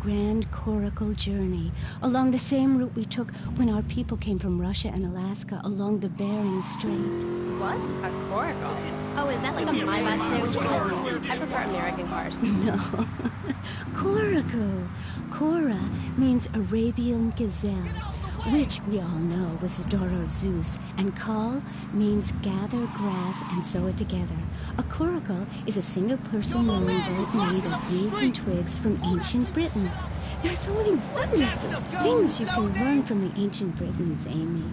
Grand coracle journey along the same route we took when our people came from Russia and Alaska along the Bering Strait. What's a coracle? Oh, is that like a Maibatsu? I prefer American cars. No. Coracle. Cora means Arabian gazelle, which we all know was the daughter of Zeus, and Kal means gather grass and sew it together. A coracle is a single-person rowing boat made of reeds and twigs from ancient Britain. There are so many wonderful things you can learn from the ancient Britons, Amy,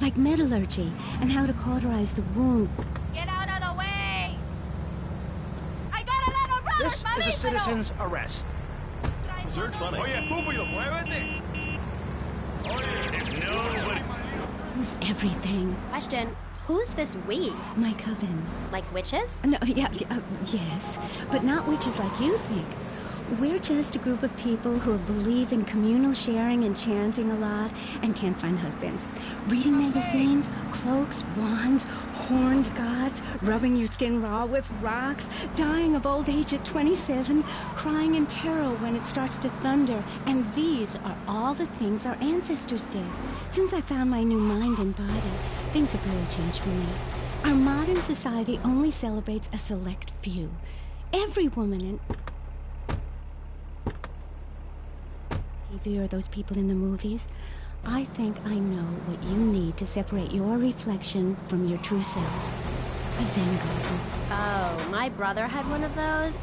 like metallurgy and how to cauterize the wound. Get out of the way! I got a little brother! This is a citizen's arrest. Dessert's funny. Who's everything? Question, who's this we? My coven. Like witches? No, yes, but not witches like you think. We're just a group of people who believe in communal sharing and chanting a lot and can't find husbands. Reading magazines, cloaks, wands, horned gods, rubbing your skin raw with rocks, dying of old age at 27, crying in terror when it starts to thunder. And these are all the things our ancestors did. Since I found my new mind and body, things have really changed for me. Our modern society only celebrates a select few. Every woman in TV or those people in the movies. I think I know what you need to separate your reflection from your true self. A Zen garden. Oh, my brother had one of those.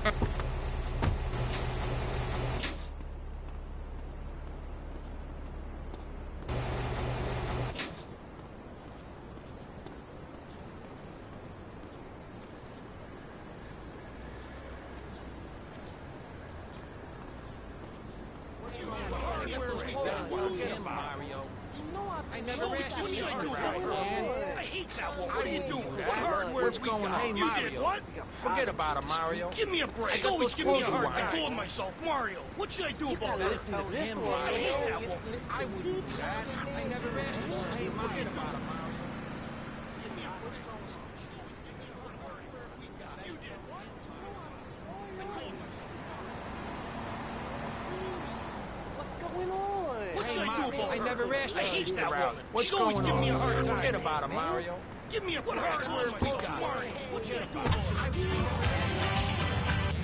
What's going on? Hey, Mario. What? Forget about it, Mario. Give me a break. Always give me a hard time. I told myself, Mario, what should I do about that? Tell him, I hate that woman. I wouldn't do that. I never asked you. Hey, forget about it, Mario. Hey, Mario, I never asked you. I hate that woman. What's She's always going giving me a on? hard time. Forget about it, Mario. Give me a break. Mario, what should I do about that?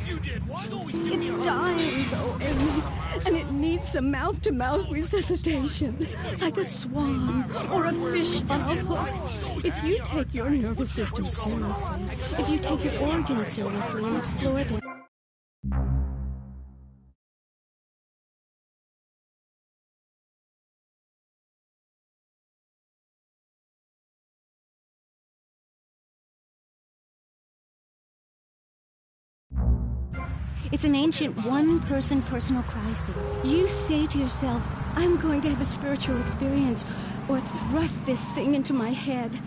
You did what? It's dying, though, Amy, and it needs some mouth-to-mouth resuscitation, like a swan or a fish on a hook. If you take your nervous system seriously, if you take your organs seriously and explore them, it's an ancient one-person personal crisis. You say to yourself, I'm going to have a spiritual experience, or thrust this thing into my head.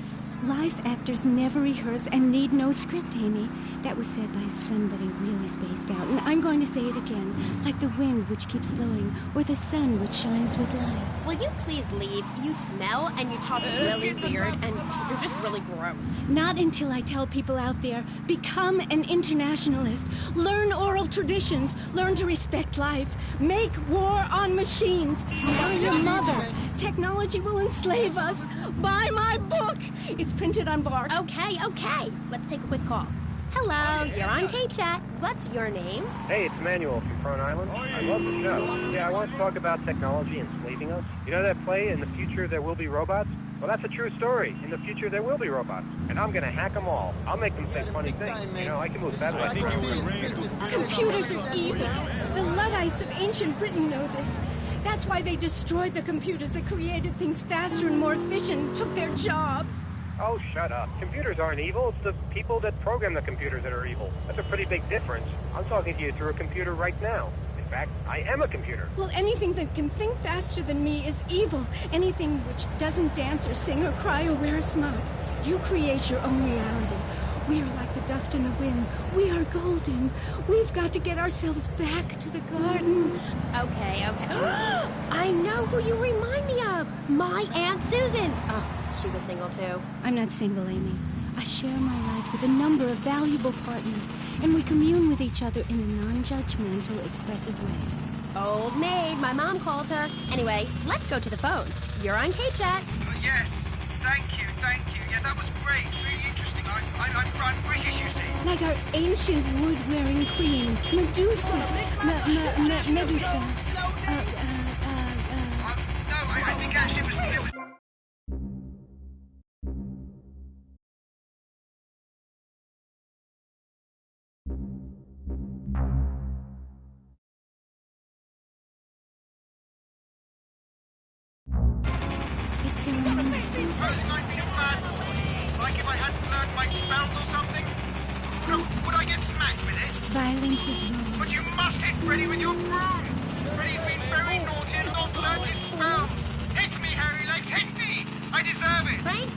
Life actors never rehearse and need no script, Amy. That was said by somebody really spaced out, and I'm going to say it again, like the wind which keeps flowing, or the sun which shines with life. Will you please leave? You smell and you talk really weird and you're just really gross. Not until I tell people out there, become an internationalist. Learn oral traditions. Learn to respect life. Make war on machines. Tell your mother. Technology will enslave us. Buy my book. It's printed on bark. Okay. Let's take a quick call. Hello, you're on K-Chat. What's your name? Hey, it's Emmanuel from Front Island. I love the show. Yeah, I want to talk about technology enslaving us. You know that play, In the Future There Will Be Robots? Well, that's a true story. In the future, there will be robots, and I'm gonna hack them all. I'll make them say funny things. You know, I can move that way. Computers are evil. The Luddites of ancient Britain know this. That's why they destroyed the computers that created things faster and more efficient and took their jobs. Oh, shut up. Computers aren't evil. It's the people that program the computers that are evil. That's a pretty big difference. I'm talking to you through a computer right now. In fact, I am a computer. Well, anything that can think faster than me is evil. Anything which doesn't dance or sing or cry or wear a smock. You create your own reality. We are like the dust in the wind. We are golden. We've got to get ourselves back to the garden. Okay. I know who you remind me of. My Aunt Susan. Oh, she was single too. I'm not single, Amy. I share my life with a number of valuable partners, and we commune with each other in a non-judgmental, expressive way. Old maid, my mom calls her. Anyway, let's go to the phones. You're on K-Chat. Yes, thank you. Yeah, that was great. Really interesting. I'm British, you see. Like our ancient wood-wearing queen, Medusa. Medusa. No, I think actually it was... It's Suppose it might be a bad boy. Like if I hadn't learned my spells or something. No, would I get smacked with it? Violence is wrong. But you must hit Freddy with your broom. Freddy's been very naughty and not learned his spells. Hit me, Harry Legs, hit me! I deserve it! Prank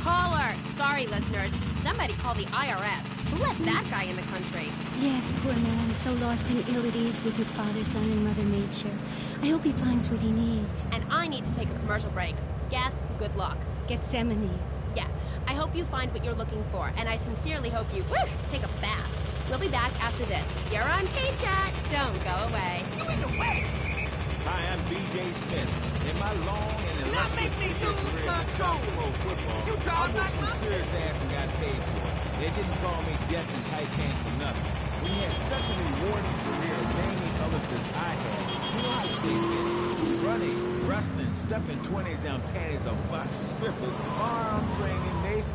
caller! Sorry, listeners. Somebody call the IRS. Who let that guy in the country? Yes, poor man, so lost and ill at ease with his father, son, and Mother Nature. I hope he finds what he needs. And I need to take a commercial break. Gaff, good luck. Gethsemane. Yeah, I hope you find what you're looking for, and I sincerely hope you, take a bath. We'll be back after this. You're on K-Chat. Don't go away. You in the way! Hi, I'm B.J. Smith. In my long and illustrious career in pro football, I worked some serious ass and got paid for it. They didn't call me death and tight pants for nothing. When you had such a rewarding career, naming others as I had, you know how to stay fit. Running, wrestling, stuffing 20s on panties on box strippers, arm training, mace.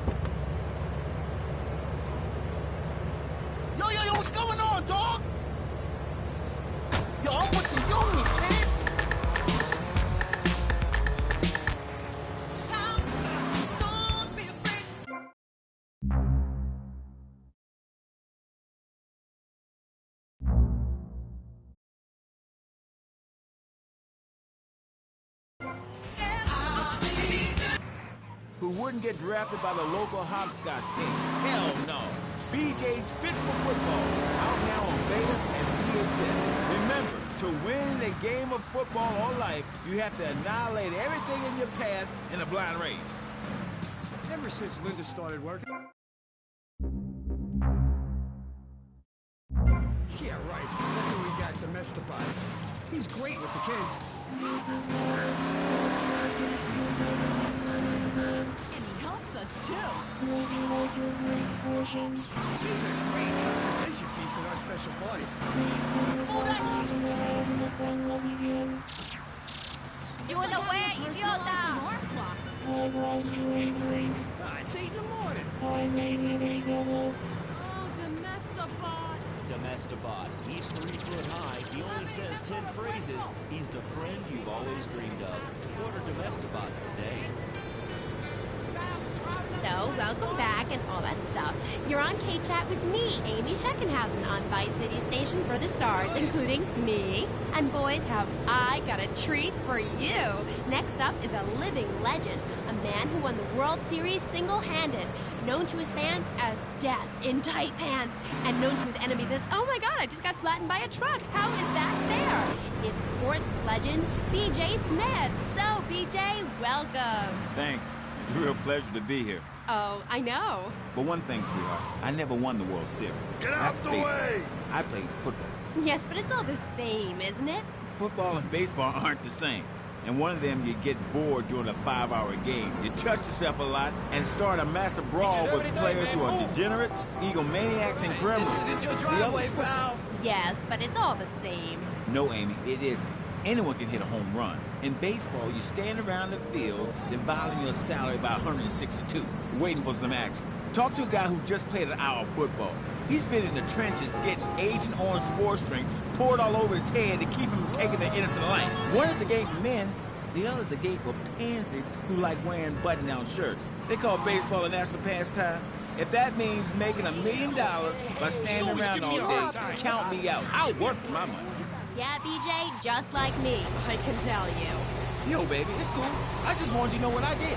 Yo, what's going on, dog? Yo, I'm with the union, man. Who wouldn't get drafted by the local hopscotch team? Hell no. BJ's Fit for Football, out now on beta and VHS. Remember, to win a game of football or life, you have to annihilate everything in your path in a blind race. Ever since Linda started working... Yeah, right. That's when we got domesticated. He's great with the kids. And he helps us, too. He's a great conversation piece at our special parties. You in the way, idiota! It's 8 in the morning. Oh, Domestobot. Domestobot. He's 3 foot high. He only says 10 phrases. He's the friend you've always dreamed of. Order Domestobot today. So, welcome back and all that stuff. You're on K-Chat with me, Amy Scheckenhausen, on Vice City Station for the stars, including me. And boys, have I got a treat for you. Next up is a living legend, a man who won the World Series single-handed, known to his fans as Death in Tight Pants, and known to his enemies as, oh my god, I just got flattened by a truck. How is that fair? It's sports legend B.J. Smith. So, B.J., welcome. Thanks. It's a real pleasure to be here. Oh, I know. But one thing, sweetheart, I never won the World Series. Get out That's the baseball. way! I played football. Yes, but it's all the same, isn't it? Football and baseball aren't the same. And one of them, you get bored during a 5-hour game. You touch yourself a lot and start a massive brawl with players who are degenerates, egomaniacs, and criminals. The other's football. Yes, but it's all the same. No, Amy, it isn't. Anyone can hit a home run. In baseball, you stand around the field, dividing your salary by 162, waiting for some action. Talk to a guy who just played an hour of football. He's been in the trenches getting Agent Orange sports drink poured all over his head to keep him from taking an innocent life. One is a game for men, the other is a game for pansies who like wearing button-down shirts. They call baseball a national pastime. If that means making $1 million by standing around all day, count me out. I'll work for my money. Yeah, BJ, just like me, I can tell you. Yo, baby, it's cool. I just wanted you to know what I did.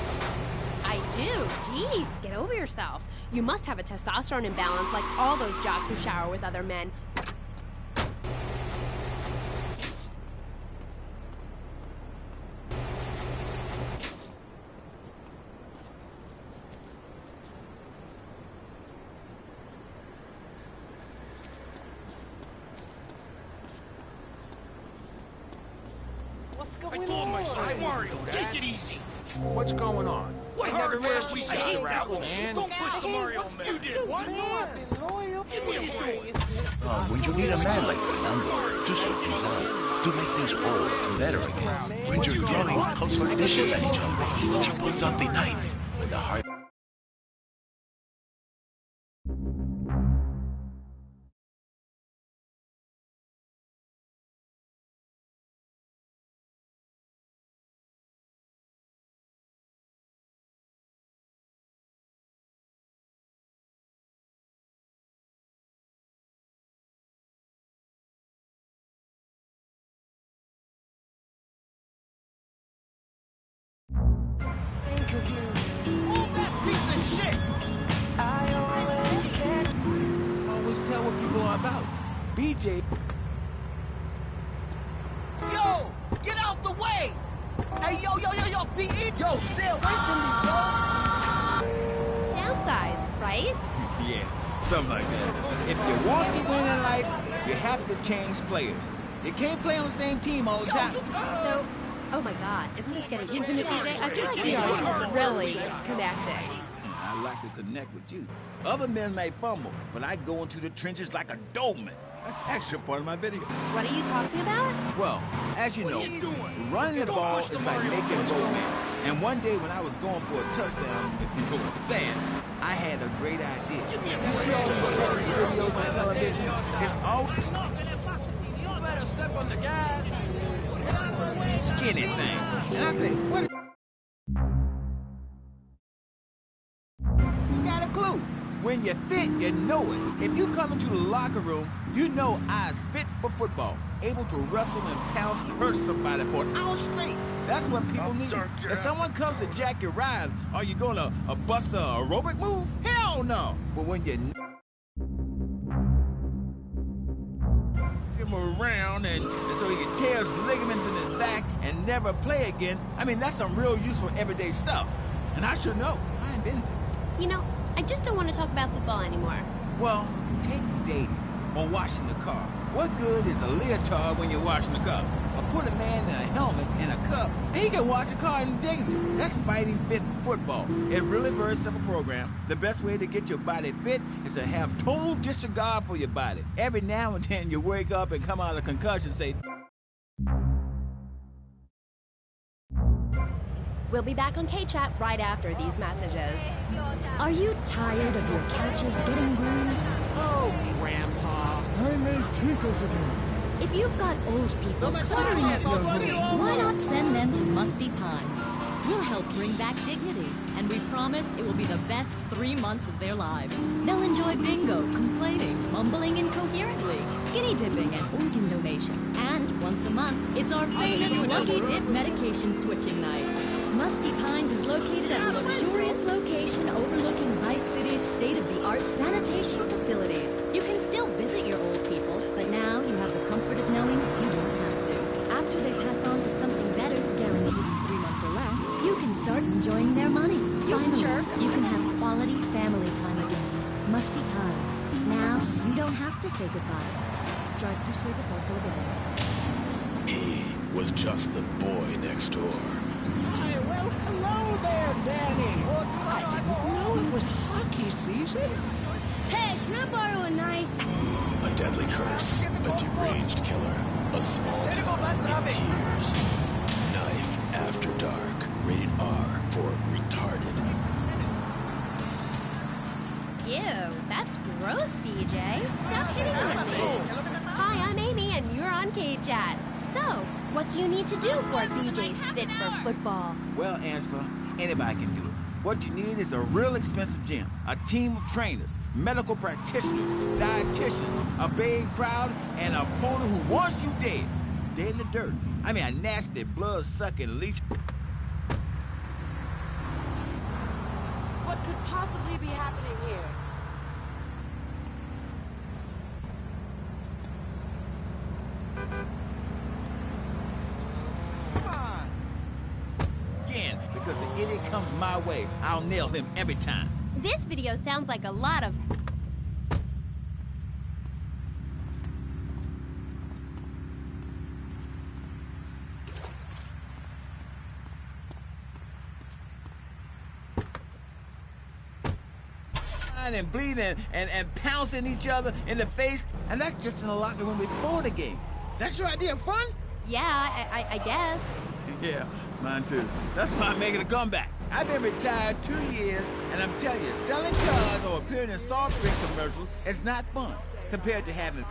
I do? Jeez, get over yourself. You must have a testosterone imbalance like all those jocks who shower with other men. I told myself, I worry, take it easy. What's going on? What hurt, man? We hate that one, man. Don't push the Mario man. You did what? Give me a break. When you need a man like Fernando to sort things out, to make things whole and better again. When you're throwing household dishes at each other, when she pulls out the knife, when the heart... Move that piece of shit! Always tell what people are about. BJ... Yo! Get out the way! Hey, yo, PE! Yo, stay away from me, bro! Downsized, right? Yeah, something like that. If you want to win in life, you have to change players. You can't play on the same team all the time. So, oh my God, isn't this getting intimate, BJ? I feel like we are really connecting. I like to connect with you. Other men may fumble, but I go into the trenches like a doorman. That's actually part of my video. What are you talking about? Well, as you know, running the ball is like making romance. And one day when I was going for a touchdown, if you know what I'm saying, I had a great idea. You see all these fitness videos on television? It's all skinny thing. And I say, what? You got a clue. When you're fit, you know it. If you come into the locker room, you know I's fit for football. Able to wrestle and pounce and hurt somebody for an hour straight. That's what people need. If someone comes to jack your ride, are you gonna bust a aerobic move? Hell no. But when you him around and so he can tear his ligaments in his back and never play again, I mean, that's some real useful everyday stuff. And I should know. I ain't been there. You know, I just don't want to talk about football anymore. Well, take dating or washing the car. What good is a leotard when you're washing the car? Or put a man in a helmet and a cup, and he can wash the car in dignity. That's fighting fit for football. It's really very simple program. The best way to get your body fit is to have total disregard for your body. Every now and then you wake up and come out of concussion and say... We'll be back on K-Chat right after these messages. Are you tired of your couches getting ruined? Oh, Grandpa. I made tinkles again. If you've got old people cluttering up your home, why not send them to Musty Pines? We'll help bring back dignity, and we promise it will be the best 3 months of their lives. They'll enjoy bingo, complaining, mumbling incoherently, skinny dipping, and organ donation. And once a month, it's our famous Lucky Dip medication switching night. Musty Pines is located at a luxurious location overlooking Vice City's state-of-the-art sanitation facilities. You can still visit your old people, but now you have the comfort of knowing you don't have to. After they pass on to something better, guaranteed in 3 months or less, you can start enjoying their money. Finally, you can have quality family time again. Musty Pines. Now, you don't have to say goodbye. Drive-through service also available. He was just the boy next door. Well, hello there, Danny. I didn't know it was hockey season. Hey, can I borrow a knife? A deadly curse, a deranged killer, a small town in tears. Knife Gross, BJ. Stop hitting on me. Hi, I'm Amy, and you're on K-Chat. So, what do you need to do for BJ's fit for football? Well, Angela, anybody can do it. What you need is a real expensive gym, a team of trainers, medical practitioners, dietitians, a big crowd, and an opponent who wants you dead. Dead in the dirt. I mean, a nasty, blood-sucking leech. What could possibly be happening here? Again, because the idiot comes my way, I'll nail him every time. This video sounds like a lot of... and bleeding and pouncing each other in the face, and that's just in the locker room before the game. That's your idea of fun? Yeah, I guess. Yeah, mine too. That's why I'm making a comeback. I've been retired 2 years, and I'm telling you, selling cars or appearing in soft drink commercials is not fun compared to having...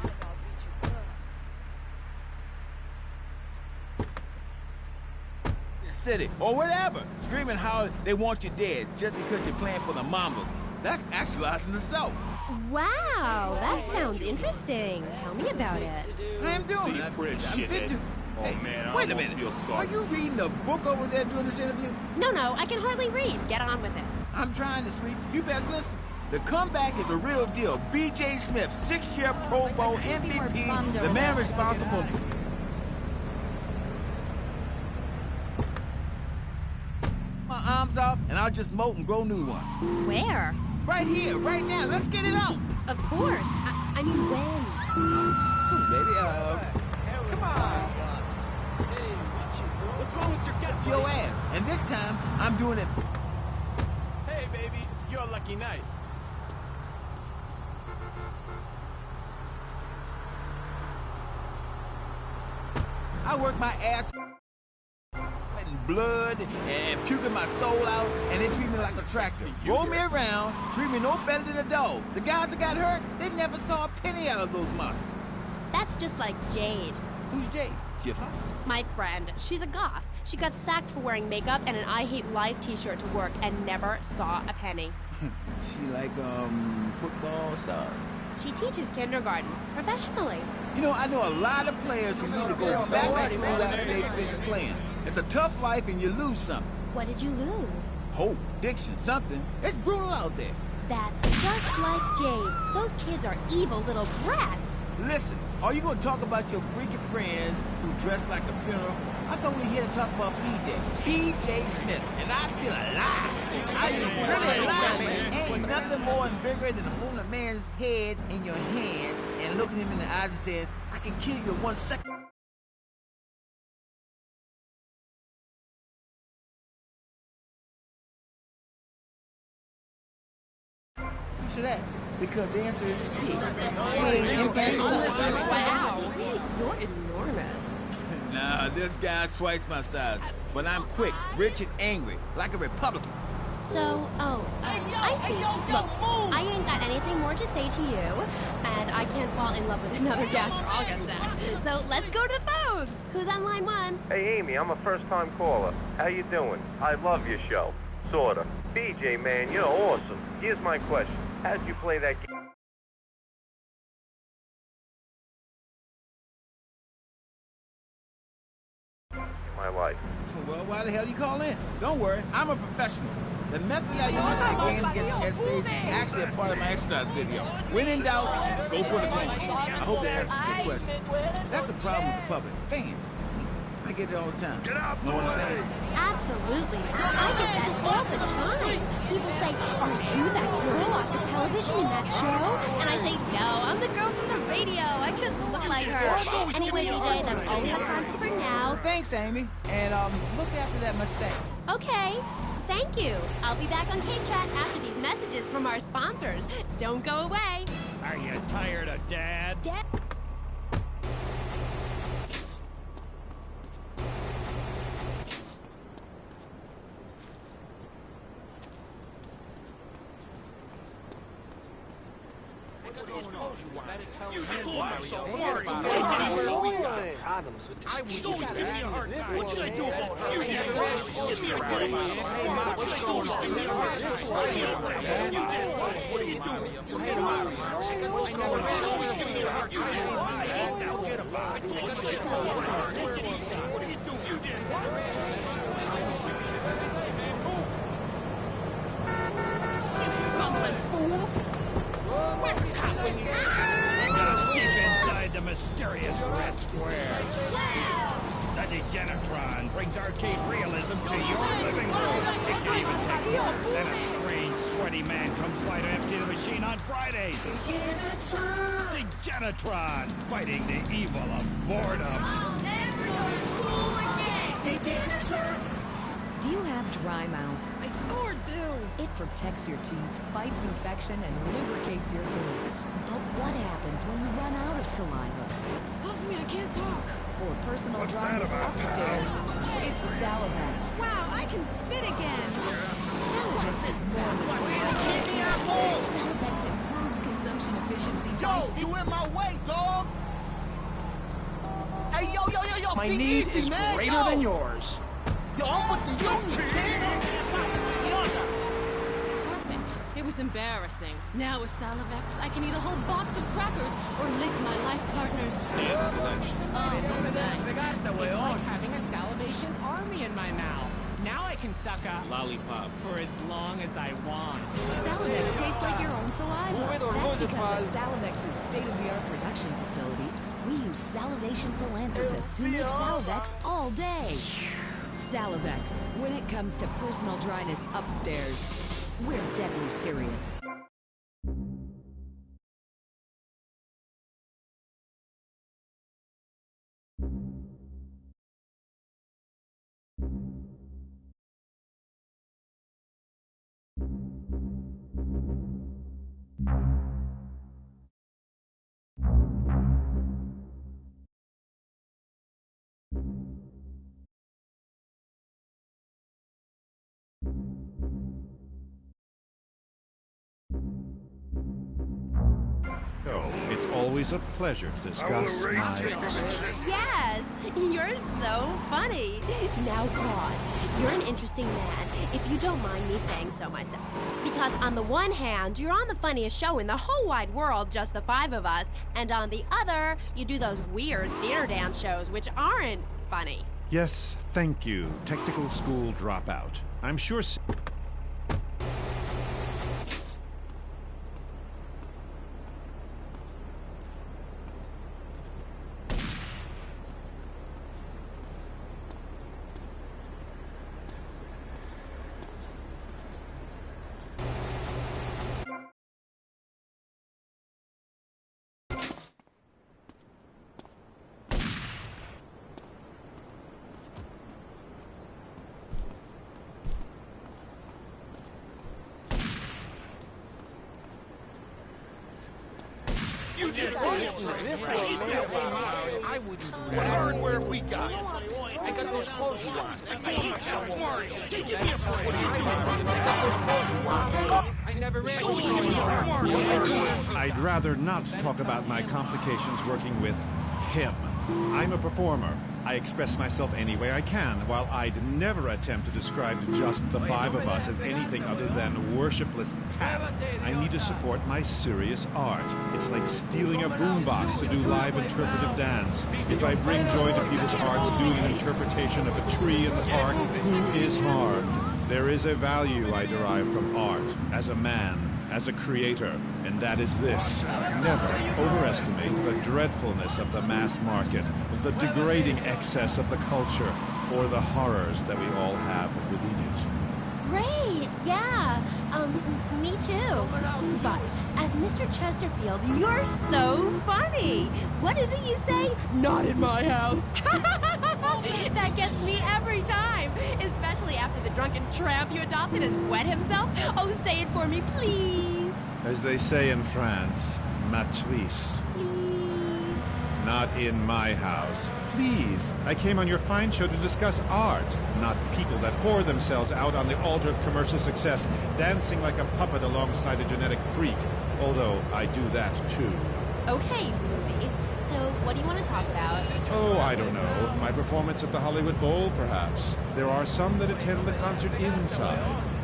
city or whatever, screaming how they want you dead just because you're playing for the Mambas. That's actualizing the self. Wow, that sounds interesting. Tell me about it. I am doing it. I'm fit to... Hey, wait a minute. Are you reading a book over there during this interview? No, I can hardly read. Get on with it. I'm trying to, sweets. You best listen. The comeback is a real deal. B.J. Smith, 6-year Pro Bowl MVP, the man responsible for... my arms off, and I'll just mold and grow new ones. Where? Right here, right now. Let's get it on. Of course. I mean, when? Soon, baby. Come on. Hey, what's wrong with your gut? Your ass. And this time, I'm doing it. Hey, baby, it's your lucky night. I work my ass and blood and puking my soul out, and they treat me like a tractor. Roll me around, treat me no better than the dogs. The guys that got hurt, they never saw a penny out of those monsters. That's just like Jade. Who's Jade? She a friend? My friend. She's a goth. She got sacked for wearing makeup and an I Hate Life t-shirt to work and never saw a penny. She like, football stars? She teaches kindergarten, professionally. You know, I know a lot of players who need to go back to school after they finish playing. It's a tough life and you lose something. What did you lose? Hope, diction, something. It's brutal out there. That's just like Jade. Those kids are evil little brats. Listen, are you going to talk about your freaky friends who dress like a funeral? I thought we were here to talk about B.J. Smith, and I feel alive. I mean, really alive. Ain't nothing more invigorating than holding a man's head in your hands and looking him in the eyes and saying, I can kill you in 1 second. You should ask, because the answer is yes. Wow, you're enormous. Nah, this guy's twice my size, but I'm quick, rich, and angry, like a Republican. So, I see. Look, I ain't got anything more to say to you, and I can't fall in love with another gas or I'll get sacked. So let's go to the phones. Who's on line 1? Hey, Amy, I'm a first-time caller. How you doing? I love your show. Sorta. BJ, man, you're awesome. Here's my question. How'd you play that game? My life. Well, why the hell you call in? Don't worry, I'm a professional. The method I use in the game against essays is actually a part of my exercise video. When in doubt, go for the goal. I hope that answers your question. That's the problem with the public. Fans. I get it all the time. Know what I'm saying? Absolutely. I get that all the time. People say, aren't you that girl off the television in that show? And I say, no, I'm the girl from the radio. I just look like her. Anyway, BJ, that's all we have time for now. Thanks, Amy. And look after that mustache. Okay. Thank you. I'll be back on K-Chat after these messages from our sponsors. Don't go away. Are you tired of Dad? Dad? I would give me a hard time. What should I do about her? Give me a break. Hey, Mom, what's going on? Give me a hard time. What are you doing? Hey, Mom, I never ran over. Give me a hard time. Now get about it. Let's get hard. What are you doing? You did. It's deep inside the mysterious red square. The Degenitron brings arcade realism to your living room. It can even take orders, and a strange, sweaty man comes by to empty the machine on Fridays. Degenitron, fighting the evil of boredom. I'll never go to school again. Degenitron. Do you have dry mouth? I sure do. It protects your teeth, fights infection, and lubricates your food. But what happens when you run out of saliva? Off me, I can't talk. For personal dryness upstairs, it's Salivex. Wow, I can spit again. Salivex is more than saliva. Salivex improves consumption efficiency. Yo, you in my way, dog. Hey, yo. My need is greater than yours. Yo, I'm with the union, man. It was embarrassing. Now with Salivex, I can eat a whole box of crackers or lick my life partner's Stand election. It's like having a salivation army in my mouth. Now I can suck a Lollipop. for as long as I want. Salivex tastes like your own saliva. That's because at Salivex's state-of-the-art production facilities, we use salivation philanthropists who make Salivex all day. Salivex, when it comes to personal dryness upstairs, we're deadly serious. It's always a pleasure to discuss my... Yes, you're so funny. Now, Claude, you're an interesting man, if you don't mind me saying so myself. Because on the one hand, you're on the funniest show in the whole wide world, just the five of us, and on the other, you do those weird theater dance shows, which aren't funny. Yes, thank you, technical school dropout. I'm sure... You did it. I wouldn't do that. What hardware we got? I got those clothes you want. I never ran. I'd rather not talk about my complications working with him. I'm a performer. I express myself any way I can, while I'd never attempt to describe just the five of us as anything other than worshipless pap. I need to support my serious art. It's like stealing a boombox to do live interpretive dance. If I bring joy to people's hearts doing an interpretation of a tree in the park, who is harmed? There is a value I derive from art, as a man, as a creator, and that is this. Never overestimate the dreadfulness of the mass market, the degrading excess of the culture, or the horrors that we all have within it. Great, yeah. Me too. But as Mr. Chesterfield, you're so funny. What is it you say? Not in my house. That gets me every time, especially after the drunken tramp you adopted has wet himself. Oh, say it for me, please. As they say in France, matrice. Please. Not in my house. Please, I came on your fine show to discuss art, not people that whore themselves out on the altar of commercial success, dancing like a puppet alongside a genetic freak, although I do that too. Okay, movie. So, what do you want to talk about? Oh, I don't know. My performance at the Hollywood Bowl, perhaps. There are some that attend the concert inside.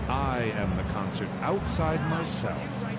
I am the concert outside myself.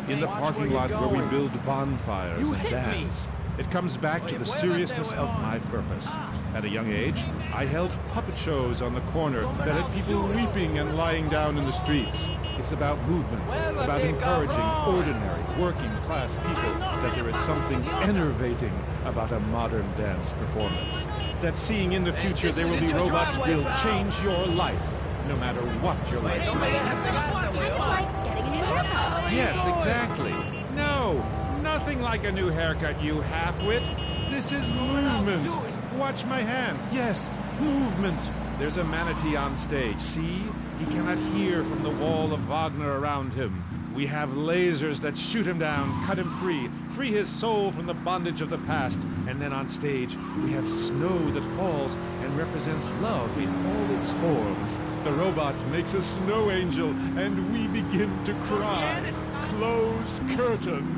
In the parking lot where we build bonfires and dance. It comes back to the seriousness of my purpose. At a young age, I held puppet shows on the corner that had people weeping and lying down in the streets. It's about movement, about encouraging ordinary, working-class people that there is something enervating about a modern dance performance. That seeing in the future there will be robots will change your life, no matter what your lifestyle may be. Kind of like getting a new haircut. Yes, exactly. No, nothing like a new haircut, you half-wit. This is movement. Watch my hand. Yes, movement. There's a manatee on stage. See? He cannot hear from the wall of Wagner around him. We have lasers that shoot him down, cut him free his soul from the bondage of the past. And then on stage, we have snow that falls and represents love in all its forms. The robot makes a snow angel, and we begin to cry. Close curtain.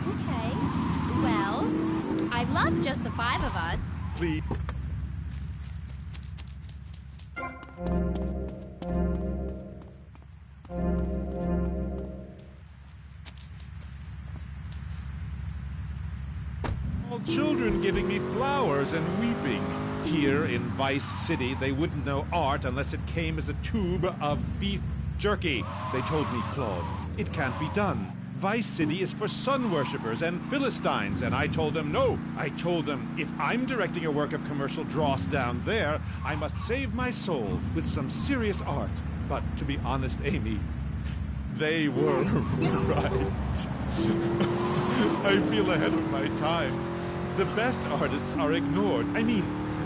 Okay. Well, I love just the five of us. Please. All children giving me flowers and weeping. Here in Vice City, they wouldn't know art unless it came as a tube of beef jerky. They told me, Claude, it can't be done. Vice City is for sun worshippers and Philistines, and I told them no. I told them if I'm directing a work of commercial dross down there, I must save my soul with some serious art. But to be honest, Amy, they were right. I feel ahead of my time. The best artists are ignored. I mean,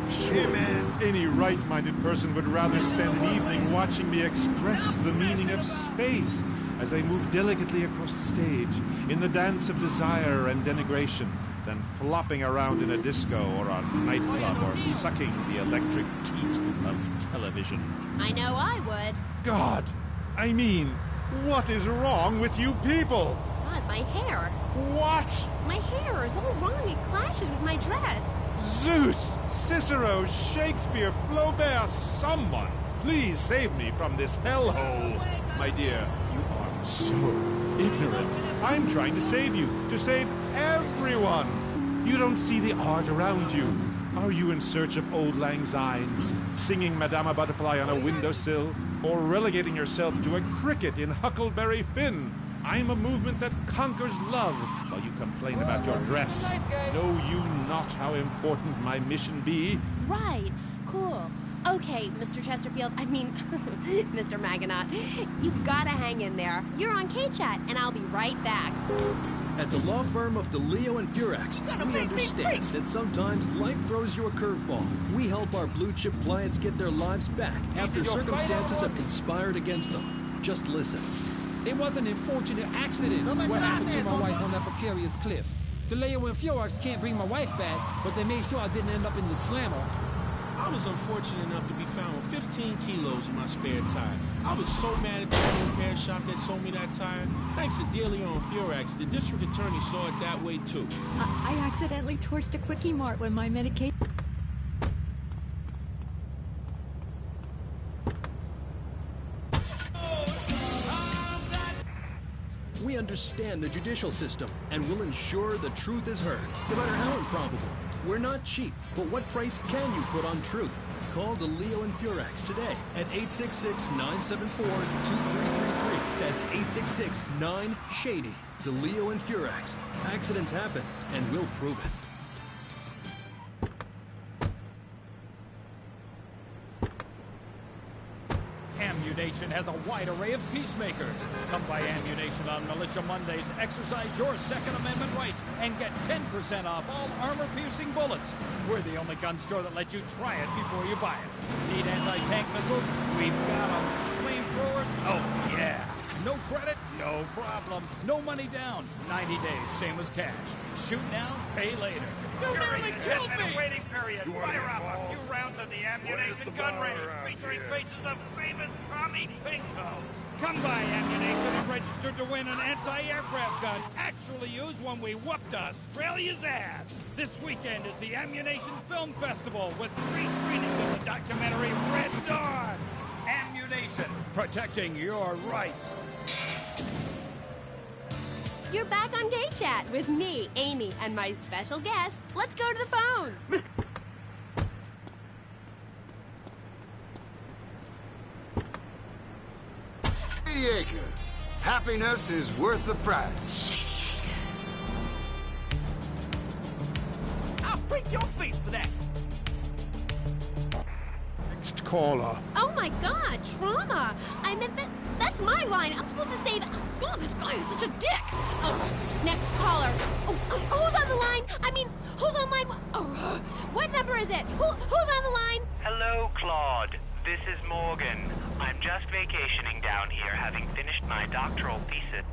sure, any right-minded person would rather spend an evening watching me express the meaning of space as I move delicately across the stage in the dance of desire and denigration than flopping around in a disco or a nightclub or sucking the electric teat of television. I know I would. God! I mean, what is wrong with you people? God, my hair. What? My hair is all wrong. It clashes with my dress. Zeus! Cicero! Shakespeare! Flaubert! Someone! Please save me from this hellhole! My dear, you are so ignorant. I'm trying to save you, to save everyone. You don't see the art around you. Are you in search of Auld Lang Synes, singing Madama Butterfly on a windowsill, or relegating yourself to a cricket in Huckleberry Finn? I'm a movement that conquers love while you complain about your dress. Know you not how important my mission be? Right. Cool. Okay, Mr. Chesterfield, Mr. Maginot, you gotta hang in there. You're on K-Chat, and I'll be right back. At the law firm of DeLeo and Furex, we understand that sometimes life throws you a curveball. We help our blue-chip clients get their lives back after circumstances have conspired against them. Just listen. It was an unfortunate accident what happened to my wife on that precarious cliff. DeLeo and Furex can't bring my wife back, but they made sure I didn't end up in the slammer. I was unfortunate enough to be found with 15 kilos in my spare tire. I was so mad at the auto repair shop that sold me that tire. Thanks to DeLeo and Furex, the district attorney saw it that way too. I accidentally torched a Quickie Mart when my medication... We understand the judicial system and will ensure the truth is heard, no matter how improbable. We're not cheap, but what price can you put on truth? Call DeLeo and Furex today at 866-974-2333. That's 866-9-SHADY. DeLeo and Furex. Accidents happen, and we'll prove it. Ammunition has a wide array of peacemakers. Come by Ammunition on Militia Mondays, exercise your Second Amendment rights, and get 10% off all armor-piercing bullets. We're the only gun store that lets you try it before you buy it. Need anti-tank missiles? We've got them. Flamethrowers? Oh, yeah. No credit? No problem. No money down. 90 days, same as cash. Shoot now, pay later. You nearly killed me! Waiting period. Fire up a few rounds of the ammunition gun range featuring faces of famous Tommy Pinkos. Come by Ammunition and register to win an anti-aircraft gun actually used when we whooped Australia's ass. This weekend is the Ammunition Film Festival with 3 screenings of the documentary Red Dawn. Ammunition, protecting your rights. You're back on Gay Chat with me, Amy, and my special guest. Let's go to the phones. 80 acres. Happiness is worth the price. I'll break your face for that. Next caller. Oh my God, trauma! I meant that's my line. I'm supposed to say that. Oh God, this guy is such a dick. Oh, next caller. Who's on the line? I mean, who's on line? Oh, what number is it? Who's on the line? Hello, Claude. This is Morgan. I'm just vacationing down here, having finished my doctoral thesis.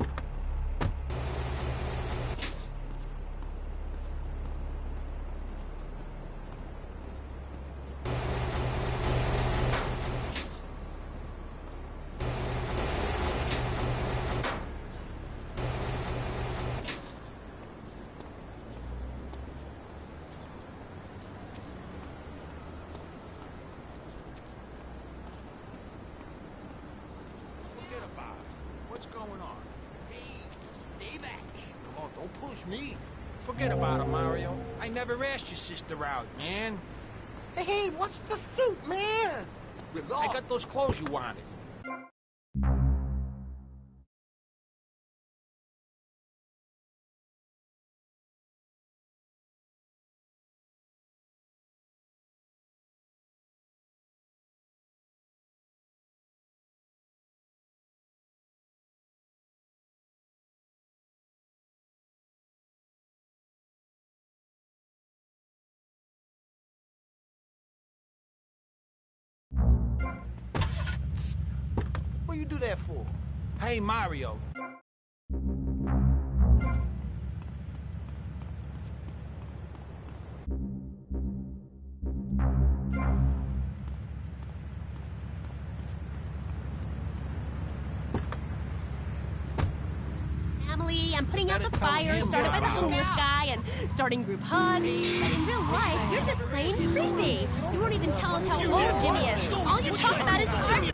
Forget about it. What's going on? Hey, stay back. Come on, don't push me. Forget about it, Mario. I never asked your sister out, man. Hey, what's the suit, man? I got those clothes you wanted. What you do that for? Hey, Mario. Family, I'm putting out the fire started by the homeless guy and starting group hugs. But in real life, you're just plain creepy. You won't even tell us how old Jimmy is. All you talk about is parties.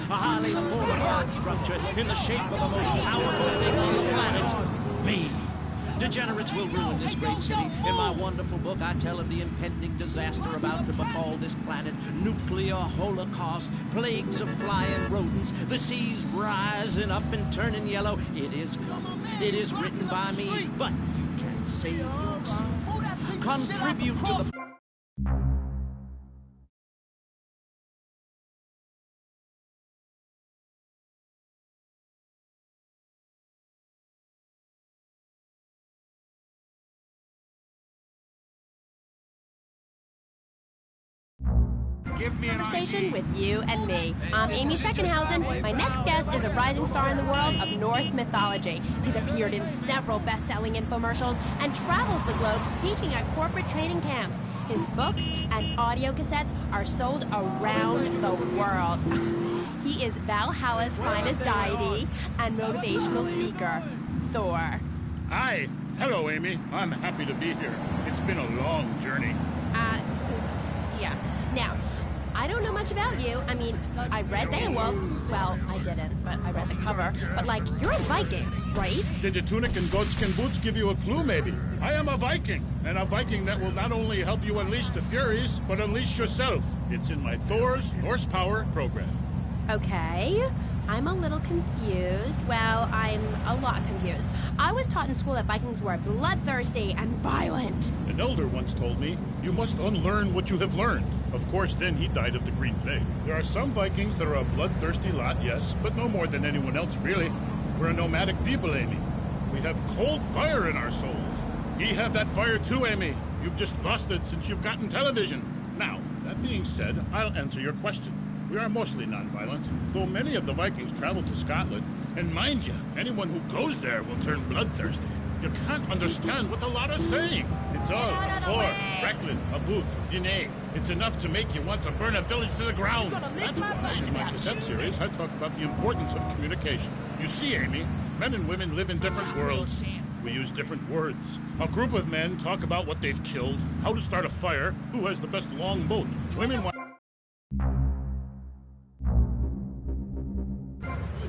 a highly fortified structure in the shape of the most powerful thing on the planet, me. Degenerates will ruin this great city. In my wonderful book, I tell of the impending disaster about to befall this planet. Nuclear holocaust, plagues of flying rodents, the seas rising up and turning yellow. It is coming. It is written by me, but you can save yourself. Contribute to the... Conversation with you and me. I'm Amy Scheckenhausen. My next guest is a rising star in the world of Norse mythology. He's appeared in several best-selling infomercials and travels the globe speaking at corporate training camps. His books and audio cassettes are sold around the world. He is Valhalla's finest deity and motivational speaker, Thor. Hi. Hello, Amy. I'm happy to be here. It's been a long journey. Yeah. Now, I don't know much about you. I mean, I read Beowulf. Well, I didn't, but I read the cover. But, like, you're a Viking, right? Did the tunic and goatskin boots give you a clue, maybe? I am a Viking, and a Viking that will not only help you unleash the Furies, but unleash yourself. It's in my Thor's Norse Power program. Okay. I'm a little confused. Well, I'm a lot confused. I was taught in school that Vikings were bloodthirsty and violent. An elder once told me, you must unlearn what you have learned. Of course, then he died of the green plague. There are some Vikings that are a bloodthirsty lot, yes, but no more than anyone else, really. We're a nomadic people, Amy. We have cold fire in our souls. Ye have that fire too, Amy. You've just lost it since you've gotten television. Now, that being said, I'll answer your question. We are mostly non-violent, though many of the Vikings traveled to Scotland. And mind you, anyone who goes there will turn bloodthirsty. You can't understand what the lot are saying. It's all a Thor, Recklin, a boot, Diné. It's enough to make you want to burn a village to the ground. That's why in my cassette series I talk about the importance of communication. You see, Amy, men and women live in different worlds. We use different words. A group of men talk about what they've killed, how to start a fire, who has the best long boat. Women want...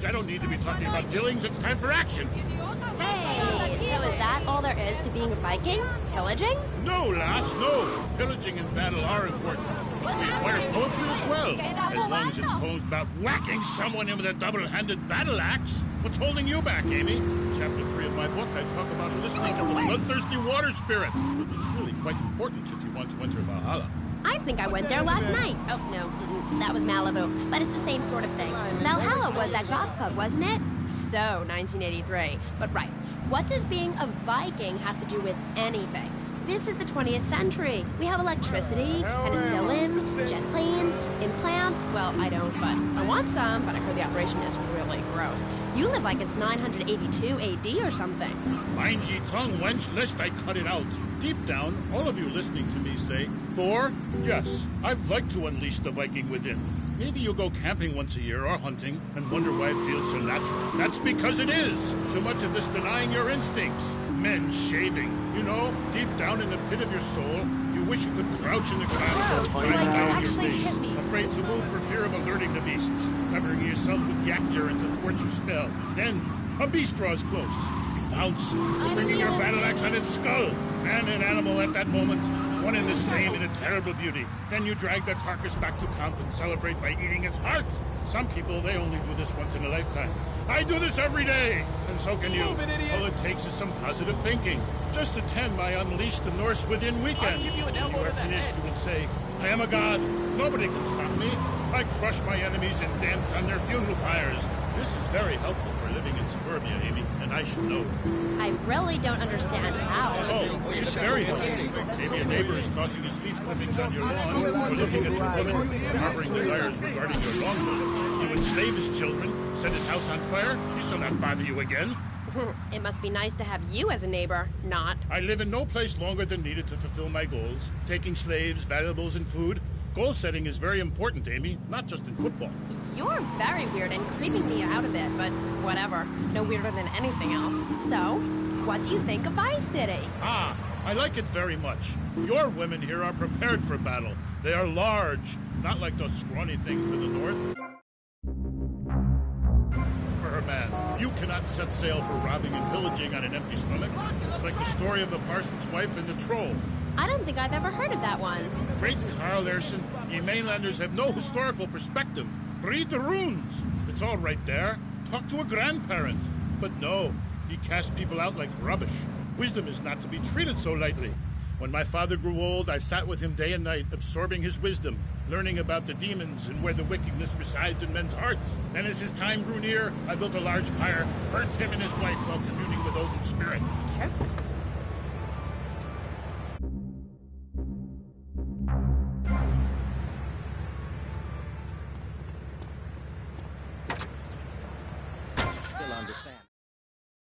I don't need to be talking about feelings. It's time for action. Hey, so is that all there is to being a Viking? Pillaging? No, lass, no. Pillaging and battle are important. But we admire poetry as well. As long as it's poems about whacking someone in with a double-handed battle axe. What's holding you back, Amy? Chapter 3 of my book, I talk about listening to the bloodthirsty water spirit. It's really quite important if you want to enter Valhalla. I think I went there last night. Oh, no, that was Malibu. But it's the same sort of thing. Valhalla was that goth club, wasn't it? So, 1983. But right, what does being a Viking have to do with anything? This is the 20th century. We have electricity, penicillin, jet planes, implants. Well, I don't, but I want some, but I heard the operation is really gross. You live like it's 982 AD or something. Mind ye tongue, wench, lest I cut it out. Deep down, all of you listening to me say, Thor, yes, I'd like to unleash the Viking within. Maybe you go camping once a year or hunting and wonder why it feels so natural. That's because it is. Too much of this denying your instincts. Men shaving. You know, deep down in the pit of your soul, you wish you could crouch in the grass or eyes down your face, afraid to move for fear of alerting the beasts, covering yourself with yak urine to thwart your spell. Then, a beast draws close. You bounce, bringing your battle axe on its skull. Man and animal at that moment, one and the same in a terrible beauty. Then you drag the carcass back to camp and celebrate by eating its heart. Some people, they only do this once in a lifetime. I do this every day, and so can you. All it takes is some positive thinking. Just attend my Unleash the Norse Within weekend. When you are finished, you will say, I am a god. Nobody can stop me. I crush my enemies and dance on their funeral pyres. This is very helpful for living in suburbia, Amy, and I should know. I really don't understand how. Oh, it's very helpful. Maybe a neighbor is tossing his leaf clippings on your lawn, or looking at your woman, or harboring desires regarding your longboat. You enslave his children, set his house on fire, he shall not bother you again. It must be nice to have you as a neighbor, not. I live in no place longer than needed to fulfill my goals. Taking slaves, valuables, and food. Goal setting is very important, Amy, not just in football. You're very weird and creeping me out a bit, but whatever. No weirder than anything else. So, what do you think of Vice City? Ah, I like it very much. Your women here are prepared for battle. They are large, not like those scrawny things to the north. don't set sail for robbing and pillaging on an empty stomach. It's like the story of the parson's wife and the troll. I don't think I've ever heard of that one. Great Carl Erson, ye mainlanders have no historical perspective. Read the runes. It's all right there. Talk to a grandparent. But no, he cast people out like rubbish. Wisdom is not to be treated so lightly. When my father grew old, I sat with him day and night, absorbing his wisdom, learning about the demons and where the wickedness resides in men's hearts. And as his time grew near, I built a large pyre, burnt him and his wife while communing with Odin's spirit. They'll understand.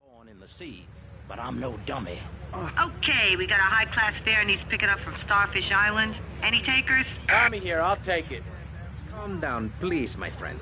Born in the sea, but I'm no dummy. Okay, we got a high-class fare needs picking up from Starfish Island. Any takers? Tommy here, I'll take it. Calm down, please, my friend.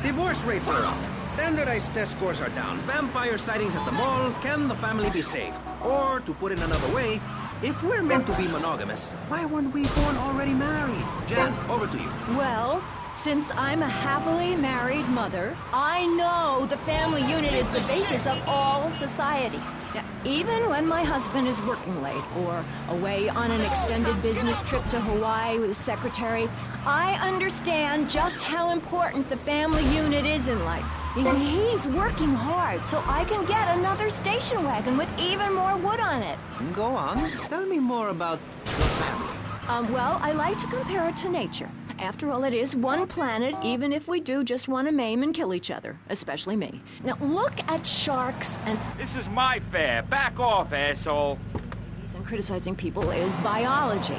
Divorce rates are up. Standardized test scores are down. Vampire sightings at the mall. Can the family be saved? Or, to put it another way, if we're meant to be monogamous, why weren't we born already married? Jan, over to you. Well, since I'm a happily married mother, I know the family unit is the basis of all society. Now, even when my husband is working late or away on an extended business trip to Hawaii with his secretary, I understand just how important the family unit is in life. And he's working hard so I can get another station wagon with even more wood on it. Go on. Tell me more about your family. Well, I like to compare it to nature. After all, it is one planet, even if we do just want to maim and kill each other, especially me. Now, look at sharks and... This is my fare. Back off, asshole. And criticizing people is biology.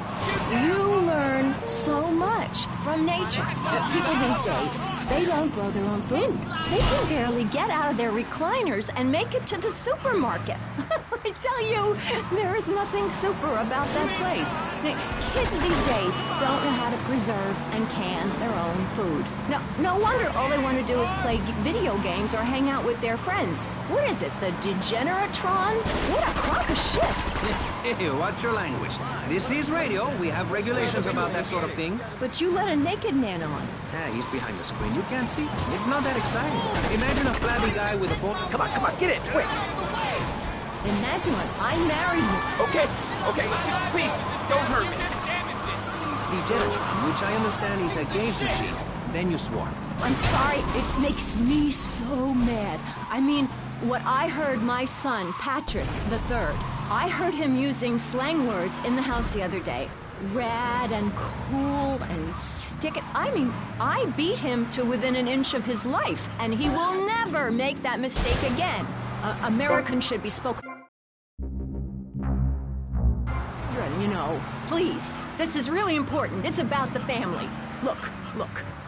You learn so much from nature. But people these days, they don't grow their own food. They can barely get out of their recliners and make it to the supermarket. I tell you, there is nothing super about that place. Kids these days don't know how to preserve and can their own food. No wonder all they want to do is play video games or hang out with their friends. What is it, the Degeneratron? What a crock of shit. Hey, watch your language. This is radio. We have regulations about that sort of thing. But you let a naked man on. He's behind the screen. You can't see. It's not that exciting. Imagine a flabby guy with a boat. Come on, get in, quick. Imagine when I married you. Okay, just please, don't hurt me. The Genitron, which I understand is a games machine. Then you swore. I'm sorry, it makes me so mad. I mean, what I heard my son, Patrick III, I heard him using slang words in the house the other day. Rad and cool and stick it. I mean, I beat him to within an inch of his life, and he will never make that mistake again. Americans should be spoken. You know, please, this is really important. It's about the family. Look,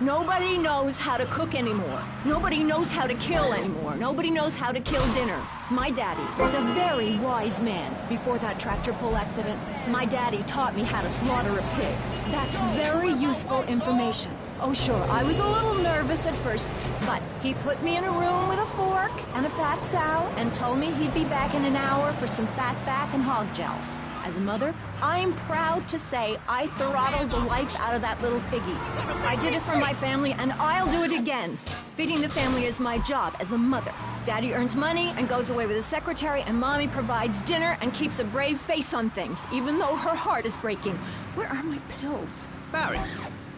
nobody knows how to cook anymore. Nobody knows how to kill anymore. Nobody knows how to kill dinner. My daddy was a very wise man. Before that tractor pull accident, my daddy taught me how to slaughter a pig. That's very useful information. Oh, sure, I was a little nervous at first, but he put me in a room with a fork and a fat sow and told me he'd be back in an hour for some fat back and hog gels. As a mother, I'm proud to say I throttled the life out of that little piggy. I did it for my family, and I'll do it again. Feeding the family is my job as a mother. Daddy earns money and goes away with his secretary, and Mommy provides dinner and keeps a brave face on things, even though her heart is breaking. Where are my pills? Barry,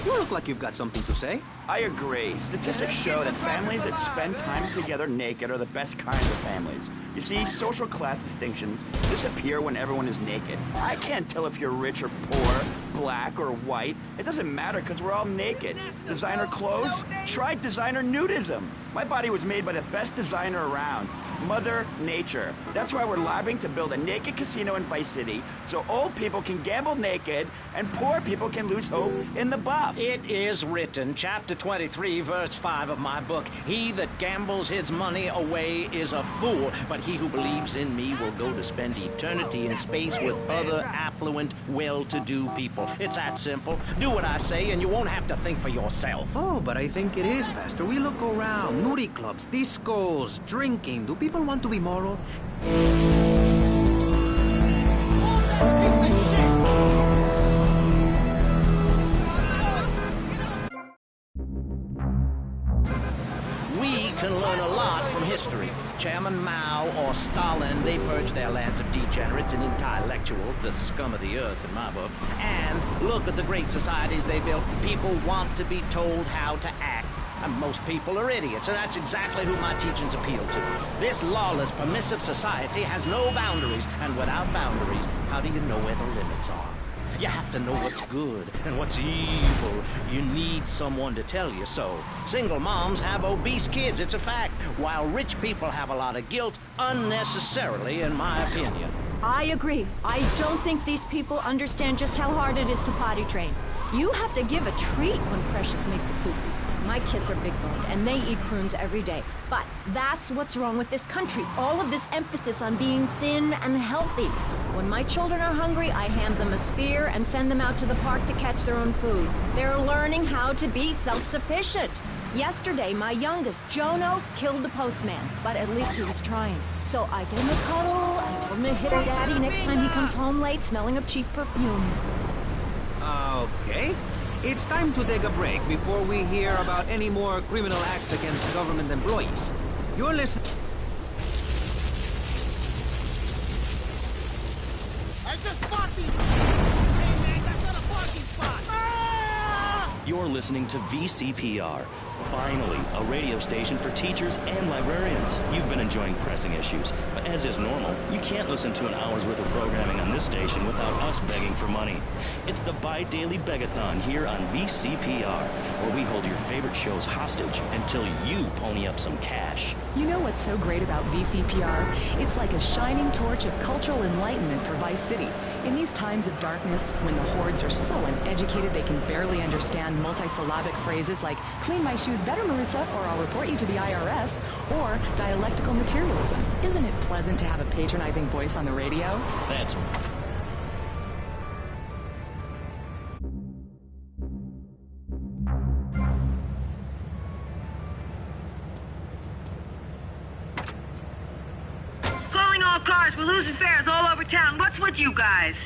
you look like you've got something to say. I agree. Statistics show that families that spend time together naked are the best kinds of families. You see, social class distinctions disappear when everyone is naked. I can't tell if you're rich or poor, black or white. It doesn't matter because we're all naked. Designer clothes? Try designer nudism. My body was made by the best designer around, Mother Nature. That's why we're lobbying to build a naked casino in Vice City so old people can gamble naked and poor people can lose hope in the buff. It is written, chapter 23, verse 5 of my book, "He that gambles his money away is a fool, but he who believes in me will go to spend eternity in space with other affluent, well-to-do people." It's that simple. Do what I say and you won't have to think for yourself. Oh, but I think it is, Pastor. We look around. Nudie clubs, discos, drinking. Do people want to be moral? We can learn a lot from history. history. Chairman Mao or Stalin, they purged their lands of degenerates and intellectuals, the scum of the earth in my book. And look at the great societies they built. People want to be told how to act. And most people are idiots, and that's exactly who my teachings appeal to. This lawless, permissive society has no boundaries, and without boundaries, how do you know where the limits are? You have to know what's good and what's evil. You need someone to tell you so. Single moms have obese kids, it's a fact, while rich people have a lot of guilt, unnecessarily, in my opinion. I agree. I don't think these people understand just how hard it is to potty train. You have to give a treat when Precious makes a poopy. My kids are big-boned, and they eat prunes every day. But that's what's wrong with this country. All of this emphasis on being thin and healthy. When my children are hungry, I hand them a spear and send them out to the park to catch their own food. They're learning how to be self-sufficient. Yesterday, my youngest, Jono, killed the postman, but at least he was trying. So I gave him a cuddle, I told him to hit Daddy next time he comes home late smelling of cheap perfume. Okay. It's time to take a break before we hear about any more criminal acts against government employees. You're listening. I just parking! Hey man, that's not a parking spot! You're listening to VCPR. Finally, a radio station for teachers and librarians. You've been enjoying pressing issues, but as is normal, you can't listen to an hour's worth of programming on this station without us begging for money. It's the bi-daily begathon here on VCPR, where we hold your favorite shows hostage until you pony up some cash. You know what's so great about VCPR? It's like a shining torch of cultural enlightenment for Vice City. In these times of darkness, when the hordes are so uneducated they can barely understand multisyllabic phrases like, clean my shoes better, Marissa, or I'll report you to the IRS, or dialectical materialism. Isn't it pleasant to have a patronizing voice on the radio? That's Calling all cars. We're losing fares all over town. What's with you guys?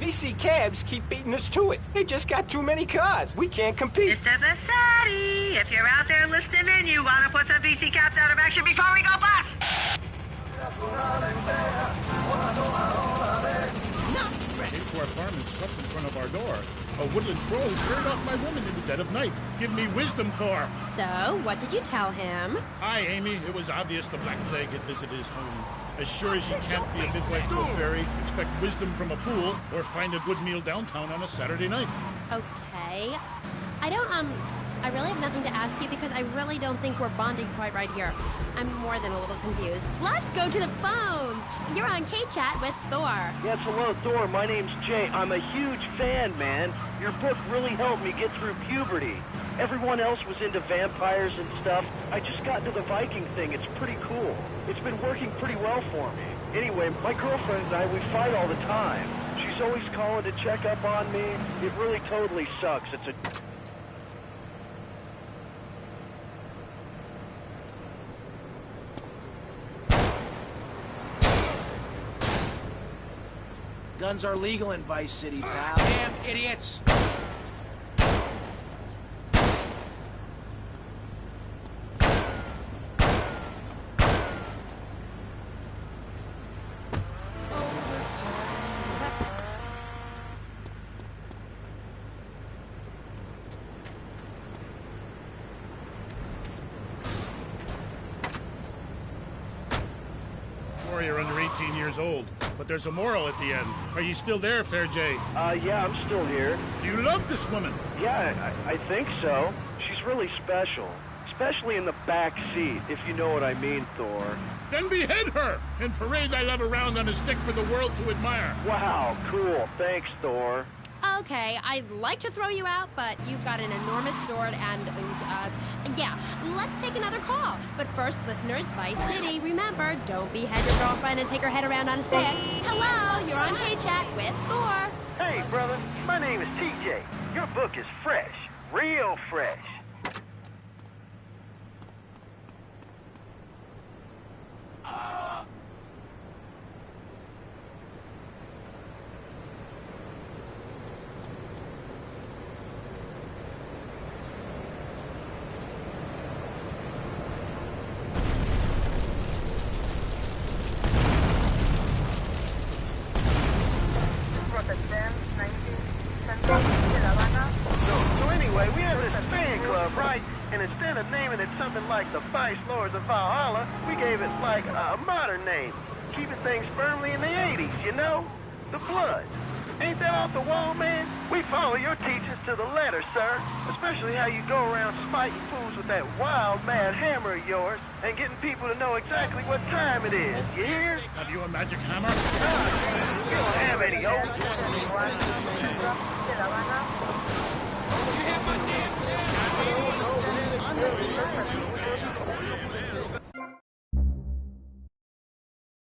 VC cabs keep beating us to it. They just got too many cars. We can't compete. Mr. Vassetti, if you're out there listening in, you want to put some VC cabs out of action before we go bust? They came to our farm and slept in front of our door. A woodland troll scared off my women in the dead of night. Give me wisdom, Thor. So, what did you tell him? Hi, Amy. It was obvious the Black Plague had visited his home. As sure as you can't be a midwife to a fairy, expect wisdom from a fool, or find a good meal downtown on a Saturday night. Okay. I really have nothing to ask you because I really don't think we're bonding quite right here. I'm more than a little confused. Let's go to the phones. You're on K-Chat with Thor. Yes, hello, Thor. My name's Jay. I'm a huge fan, man. Your book really helped me get through puberty. Everyone else was into vampires and stuff. I just got into the Viking thing. It's pretty cool. It's been working pretty well for me. Anyway, my girlfriend and I, we fight all the time. She's always calling to check up on me. It really totally sucks. It's a... Guns are legal in Vice City, pal. Damn idiots! You're under 18 years old, but there's a moral at the end. Are you still there, Fair Jay? Yeah, I'm still here. Do you love this woman? Yeah, I think so. She's really special. Especially in the back seat, if you know what I mean, Thor. Then behead her and parade thy love around on a stick for the world to admire. Wow, cool. Thanks, Thor. Okay, I'd like to throw you out, but you've got an enormous sword and, yeah, let's take another call. But first, listeners, Vice City, remember, don't behead your girlfriend and take her head around on a stick. Hello, you're on K-Chat with Thor. Hey, brother, my name is TJ. Your book is fresh, real fresh. instead of naming it something like the Vice Lords of Valhalla, we gave it like a modern name, keeping things firmly in the 80s, you know? The Bloods. Ain't that off the wall, man? We follow your teachings to the letter, sir. Especially how you go around spiting fools with that wild, mad hammer of yours and getting people to know exactly what time it is. You hear? Have you a magic hammer? We don't have any old.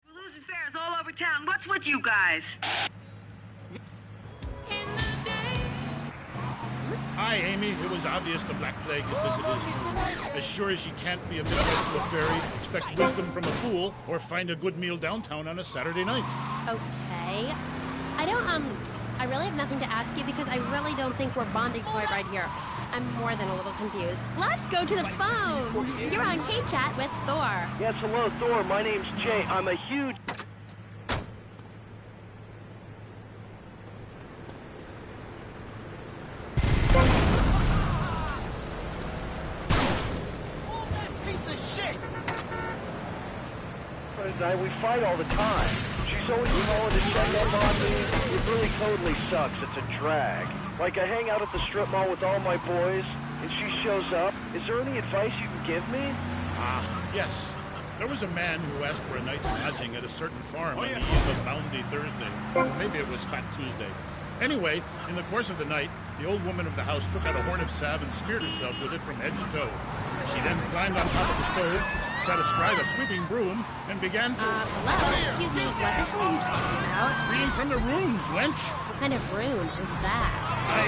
We're losing fares all over town. What's with you guys? Hi, Amy. It was obvious the Black Plague had visited his room. As sure as you can't be a midwife to a fairy, expect wisdom from a fool, or find a good meal downtown on a Saturday night. Okay. I really have nothing to ask you because I really don't think we're bonding quite right here. I'm more than a little confused. Let's go to the phone. You're on K-Chat with Thor. Yes, hello, Thor. My name's Jay. I'm a huge... We fight all the time. She's always calling to check up on me. It really totally sucks. It's a drag. Like, I hang out at the strip mall with all my boys, and she shows up. Is there any advice you can give me? Yes. There was a man who asked for a night's lodging at a certain farm on the eve of Bounty Thursday. Maybe it was Fat Tuesday. Anyway, in the course of the night, the old woman of the house took out a horn of salve and smeared herself with it from head to toe. She then climbed on top of the stove, sat astride a sweeping broom, and began to... Hello? Excuse me, what the hell are you talking about? Reading from the runes, wench. What kind of rune is that?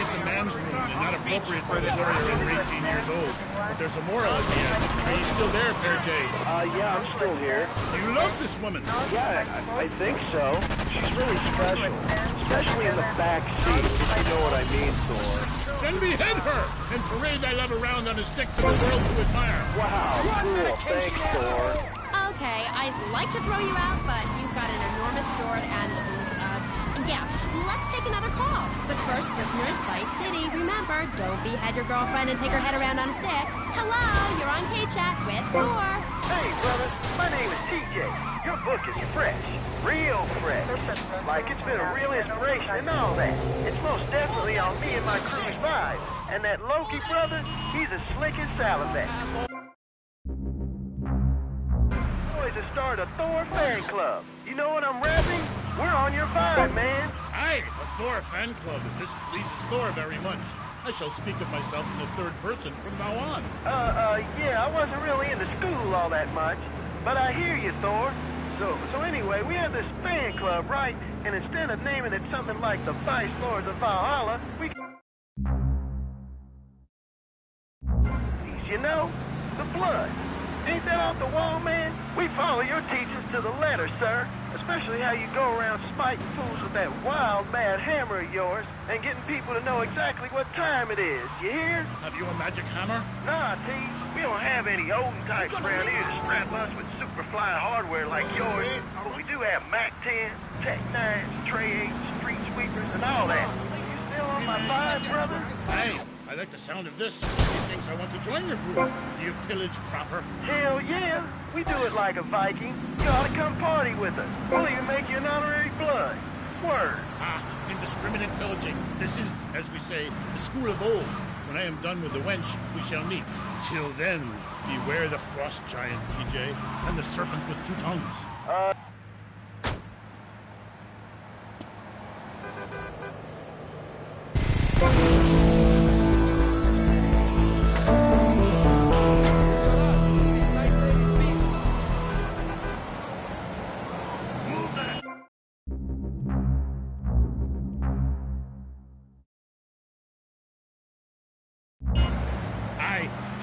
It's a man's rune and not appropriate for the warrior under 18 years old. But there's a moral at the end. Are you still there, Fair Jay? Yeah, I'm still here. You love this woman? Yeah, I think so. She's really special. Especially in the back seat, if you know what I mean, Thor. Then behead her and parade thy love around on a stick for the world to admire. Wow, cool. Thanks, Thor. Okay, I'd like to throw you out, but you've got an enormous sword and, yeah, let's take another call. But first, listeners, Vice City, remember, don't behead your girlfriend and take her head around on a stick. Hello, you're on K-Chat with Thor. Hey, brother, my name is TJ. Your book is fresh. Real fresh. Like, it's been a real inspiration and all that. It's most definitely on me and my crew's vibe. And that Loki brother, he's as slick as Salivex. Boys have started a Thor fan club. You know what I'm rapping? We're on your vibe, man. Aye, a Thor fan club. This pleases Thor very much. I shall speak of myself in the third person from now on. Yeah, I wasn't really into school all that much. But I hear you, Thor. So anyway, we have this fan club, right? And instead of naming it something like the Vice Lords of Valhalla, we... You know? The Blood. Ain't that off the wall, man? We follow your teachings to the letter, sir. Especially how you go around spiting fools with that wild, mad hammer of yours and getting people to know exactly what time it is. You hear? Have you a magic hammer? Nah, T. We don't have any olden types around here to strap us with super fly hardware like yours. But we do have Mac 10, Tech 9s, Tray 8s, Street Sweepers, and all that. You still on my vibe, brother? Hey, I like the sound of this. He thinks I want to join your group. Do you pillage proper? Hell yeah. We do it like a Viking. You ought to come party with us. We'll even make you an honorary blood. Word. Indiscriminate pillaging. This is, as we say, the school of old. When I am done with the wench, we shall meet. Till then, beware the frost giant, TJ, and the serpent with two tongues.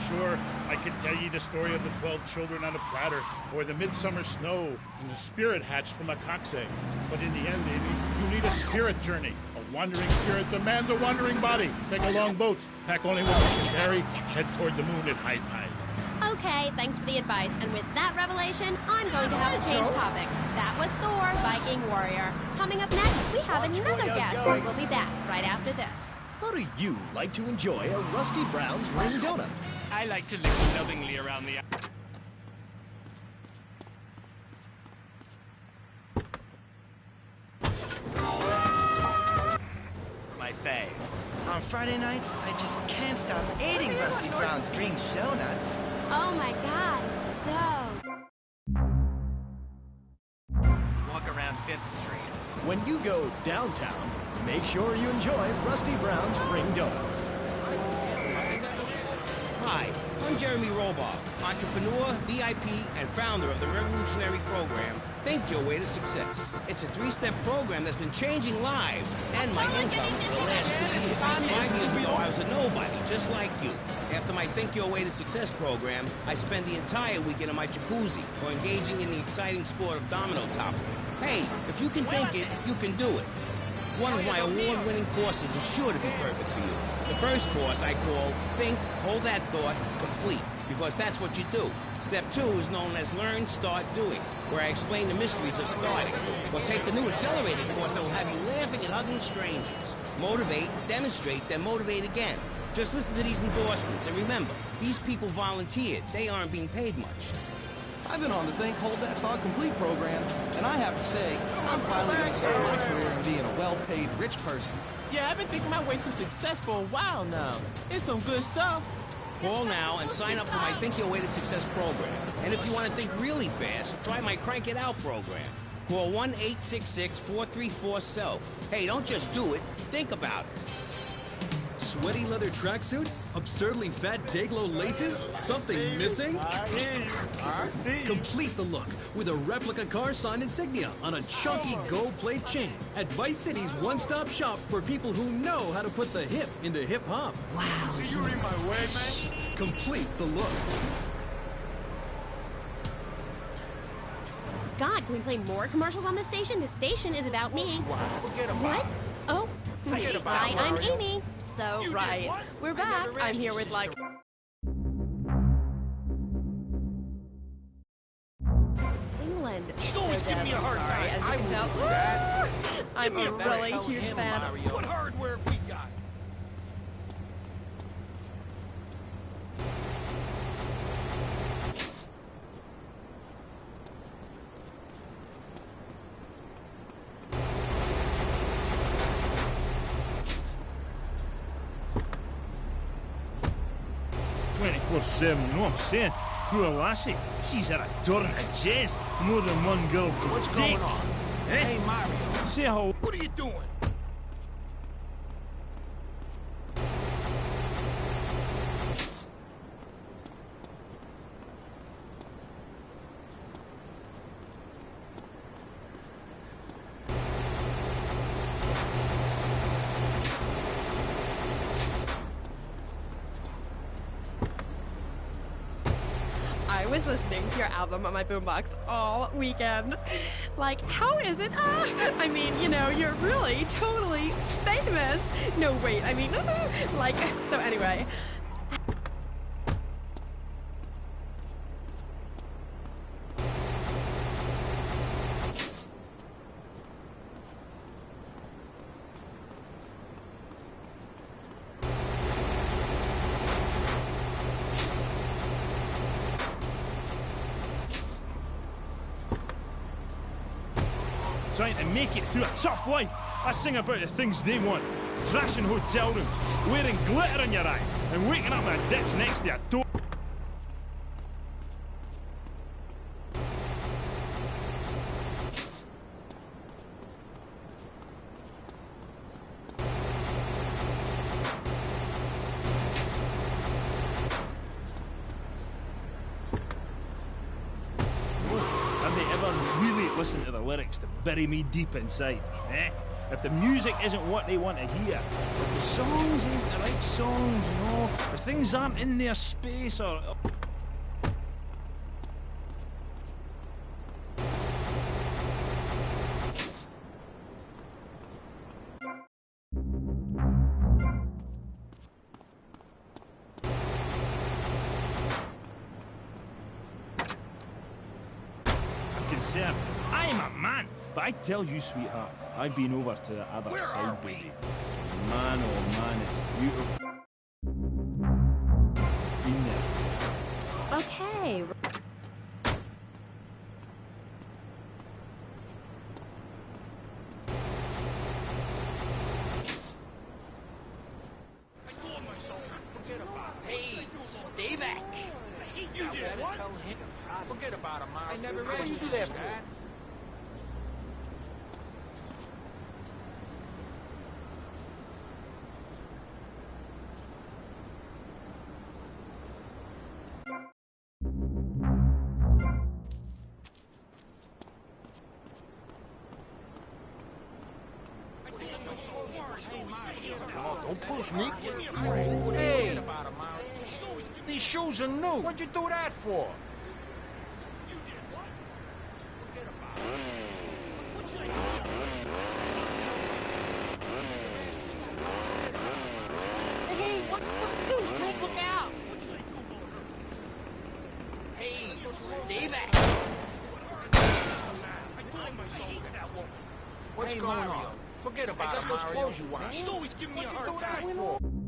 Sure, I could tell ye the story of the 12 children on a platter, or the midsummer snow, and the spirit hatched from a cock's egg. But in the end, Amy, you need a spirit journey. A wandering spirit demands a wandering body. Take a long boat, pack only what you can carry, head toward the moon at high tide. Okay, thanks for the advice. And with that revelation, I'm going to have to change topics. That was Thor, Viking Warrior. Coming up next, we have another guest. We'll be back right after this. How do you like to enjoy a Rusty Brown's ring donut? I like to lick lovingly around the... My bae. On Friday nights, I just can't stop eating Rusty Brown's ring donuts. Oh my god, so... Walk around 5th Street. When you go downtown, make sure you enjoy Rusty Brown's ring donuts. Hi, I'm Jeremy Robar, entrepreneur, VIP, and founder of the revolutionary program, Think Your Way to Success. It's a 3-step program that's been changing lives and my income for the last 2 years. 5 years ago, I was a nobody, just like you. After my Think Your Way to Success program, I spend the entire weekend in my jacuzzi or engaging in the exciting sport of domino toppling. Hey, if you can think it, you can do it. One of my award-winning courses is sure to be perfect for you. The first course I call Think, Hold That Thought, Complete, because that's what you do. Step 2 is known as Learn, Start, Doing, where I explain the mysteries of starting. Or take the new accelerated course that will have you laughing and hugging strangers. Motivate, demonstrate, then motivate again. Just listen to these endorsements, and remember, these people volunteered. They aren't being paid much. I've been on the Think, Hold That Thought Complete program, and I have to say, I'm finally going to start my career in being a well-paid rich person. Yeah, I've been thinking my way to success for a while now. It's some good stuff. Call now and sign up for my Think Your Way to Success program. And if you want to think really fast, try my Crank It Out program. Call 1-866-434-SELF. Hey, don't just do it. Think about it. Sweaty leather tracksuit? Absurdly fat Dayglow laces? Something missing? Complete the look with a replica car sign insignia on a chunky gold plate chain at Vice City's one-stop shop for people who know how to put the hip into hip-hop. Wow. Did you read my word, man? Complete the look. God, can we play more commercials on this station? This station is about me. What? Oh, hi, I'm Amy. So, right, we're back. I'm here with, like... England. So Des, I'm sorry, as you can tell. I'm a really huge fan. What hardware we got? You know what I'm saying? Through a lassie, she's had a torrent of jazz. More than one girl could What's take. going on? Eh? Hey, Mario. Say how... What are you doing? I was listening to your album on my boombox all weekend. Like, how is it? I mean, you know, you're really totally famous. No, wait, I mean, like, so anyway. Trying to make it through a tough life. I sing about the things they want. Trashing hotel rooms, wearing glitter in your eyes, and waking up in a ditch next to a door. Have they ever really listened to the lyrics to bury me deep inside, eh? If the music isn't what they want to hear, if the songs ain't the right songs, you know, if things aren't in their space or... Concerned. I am a man, but I tell you, sweetheart, I've been over to the other side, baby. Man, oh man, it's beautiful. Been there. Okay. Hey, Davek! You did what? Forget about him, I never read you there, Pat. Don't push me. Hey! These shoes are new. What'd you do that for? Hey, what's the news, Nick? Look out! Hey, Davek! What's going on? Forget about it, Mario. Those clothes you want. She's always giving me a hard time.